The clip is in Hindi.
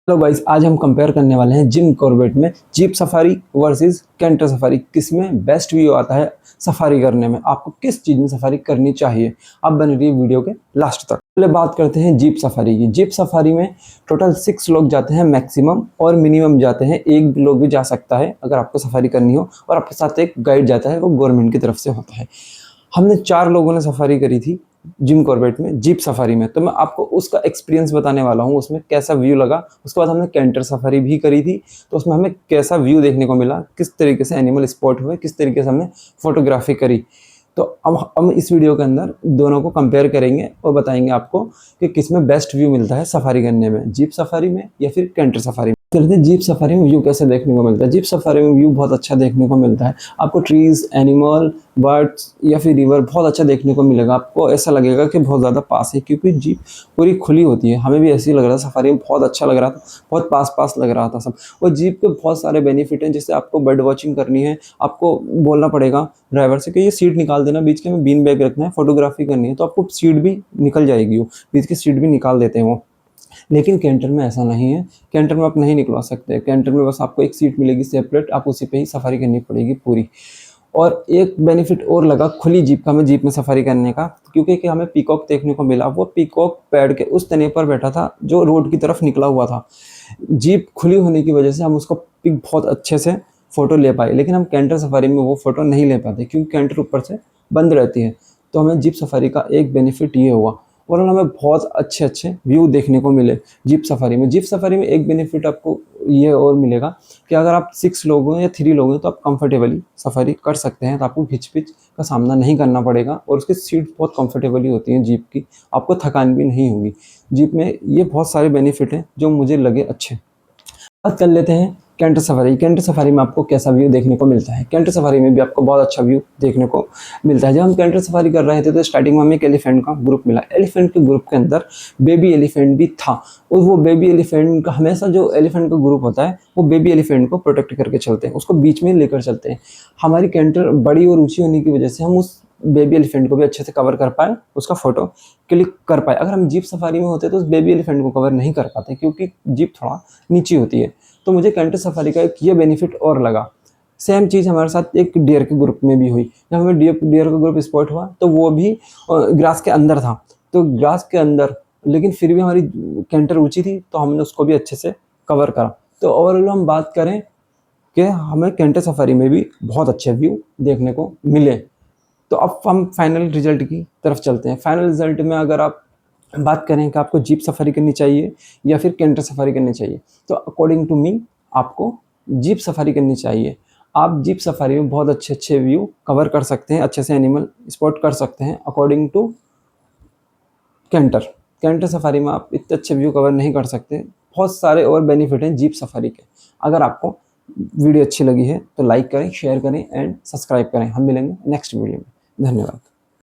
हेलो गाइस, आज हम कंपेयर करने वाले हैं जिम कॉर्बेट में jeep safari versus canter safari. किसमें बेस्ट व्यू आता है सफारी करने में, आपको किस चीज़ में सफारी करनी चाहिए। आप बने रहिए वीडियो के लास्ट तक। पहले बात करते हैं जीप सफारी की। जीप सफारी में टोटल 6 लोग जाते हैं मैक्सिमम, और मिनिमम जाते हैं 1 लोग भी जा सकता है अगर आपको सफारी करनी हो, और आपके साथ एक गाइड जाता है, वो गवर्नमेंट की तरफ से होता है। हमने 4 लोगों ने सफारी करी थी जिम कॉर्बेट में, जीप सफारी में, तो मैं आपको उसका एक्सपीरियंस बताने वाला हूँ, उसमें कैसा व्यू लगा। उसके बाद हमने कैंटर सफारी भी करी थी, तो उसमें हमें कैसा व्यू देखने को मिला, किस तरीके से एनिमल स्पॉट हुए, किस तरीके से हमने फोटोग्राफी करी। तो हम इस वीडियो के अंदर दोनों को कंपेयर करेंगे और बताएंगे आपको कि किस में बेस्ट व्यू मिलता है सफारी करने में, जीप सफारी में या फिर कैंटर सफारी में। चलते हैं जीप सफारी में व्यू कैसे देखने को मिलता है। जीप सफारी में व्यू बहुत अच्छा देखने को मिलता है, आपको ट्रीज, एनिमल, बर्ड्स या फिर रिवर बहुत अच्छा देखने को मिलेगा। आपको ऐसा लगेगा कि बहुत ज़्यादा पास है, क्योंकि जीप पूरी खुली होती है। हमें भी ऐसे ही लग रहा था, सफारी में बहुत अच्छा लग रहा था, बहुत पास पास लग रहा था सब। और जीप के बहुत सारे बेनिफिट हैं, जैसे आपको बर्ड वॉचिंग करनी है, आपको बोलना पड़ेगा ड्राइवर से कि ये सीट निकाल देना, बीच के में बीन बैग रखना है, फोटोग्राफी करनी है, तो आपको सीट भी निकल जाएगी, वो बीच की सीट भी निकाल देते हैं वो। लेकिन कैंटर में ऐसा नहीं है, कैंटर में आप नहीं निकलवा सकते। कैंटर में बस आपको एक सीट मिलेगी सेपरेट, आप उसी पे ही सफारी करनी पड़ेगी पूरी। और एक बेनिफिट और लगा खुली जीप का, हमें जीप में सफारी करने का, क्योंकि कि हमें पीकॉक देखने को मिला। वो पीकॉक पेड़ के उस तने पर बैठा था जो रोड की तरफ निकला हुआ था। जीप खुली होने की वजह से हम उसको पिक बहुत अच्छे से फ़ोटो ले पाए, लेकिन हम कैंटर सफारी में वो फ़ोटो नहीं ले पाते, क्योंकि कैंटर ऊपर से बंद रहती है। तो हमें जीप सफारी का एक बेनिफिट ये हुआ, और हमें बहुत अच्छे अच्छे व्यू देखने को मिले जीप सफारी में। जीप सफारी में एक बेनिफिट आपको ये और मिलेगा कि अगर आप 6 लोग हैं या 3 लोग हैं तो आप कंफर्टेबली सफारी कर सकते हैं, तो आपको घिच-पिच का सामना नहीं करना पड़ेगा, और उसकी सीट बहुत कंफर्टेबली होती हैं जीप की, आपको थकान भी नहीं होगी। जीप में ये बहुत सारे बेनिफिट हैं जो मुझे लगे अच्छे। बात कर लेते हैं कैंटर सफारी। कैंटर सफारी में आपको कैसा व्यू देखने को मिलता है। कैंटर सफारी में भी आपको बहुत अच्छा व्यू देखने को मिलता है। जब हम कैंटर सफारी कर रहे थे तो स्टार्टिंग में हमें एक एलिफेंट का ग्रुप मिला। एलिफेंट के ग्रुप के अंदर बेबी एलिफेंट भी था, और वो बेबी एलिफेंट का हमेशा, जो एलिफेंट का ग्रुप होता है वो बेबी एलिफेंट को प्रोटेक्ट करके चलते हैं, उसको बीच में लेकर चलते हैं। हमारी कैंटर बड़ी और ऊँची होने की वजह से हम उस बेबी एलिफेंट को भी अच्छे से कवर कर पाए, उसका फोटो क्लिक कर पाए। अगर हम जीप सफारी में होते तो उस बेबी एलिफेंट को कवर नहीं कर पाते, क्योंकि जीप थोड़ा नीची होती है। तो मुझे कैंटर सफारी का एक ये बेनिफिट और लगा। सेम चीज़ हमारे साथ एक डियर के ग्रुप में भी हुई। जब हमें डियर का ग्रुप स्पॉट हुआ तो वो भी ग्रास के अंदर था, तो ग्रास के अंदर, लेकिन फिर भी हमारी कैंटर ऊंची थी, तो हमने उसको भी अच्छे से कवर करा। तो ओवरऑल हम बात करें कि हमें कैंटर सफारी में भी बहुत अच्छे व्यू देखने को मिले। तो अब हम फाइनल रिजल्ट की तरफ चलते हैं। फाइनल रिजल्ट में अगर आप बात करें कि आपको जीप सफारी करनी चाहिए या फिर कैंटर सफारी करनी चाहिए, तो अकॉर्डिंग टू मी आपको जीप सफारी करनी चाहिए। आप जीप सफारी में बहुत अच्छे अच्छे व्यू कवर कर सकते हैं, अच्छे से एनिमल स्पॉट कर सकते हैं, according to canter. Canter safari में आप इतने अच्छे व्यू कवर नहीं कर सकते। बहुत सारे और बेनिफिट हैं जीप सफारी के। अगर आपको वीडियो अच्छी लगी है तो लाइक करें, शेयर करें एंड सब्सक्राइब करें। हम मिलेंगे नेक्स्ट वीडियो में। धन्यवाद।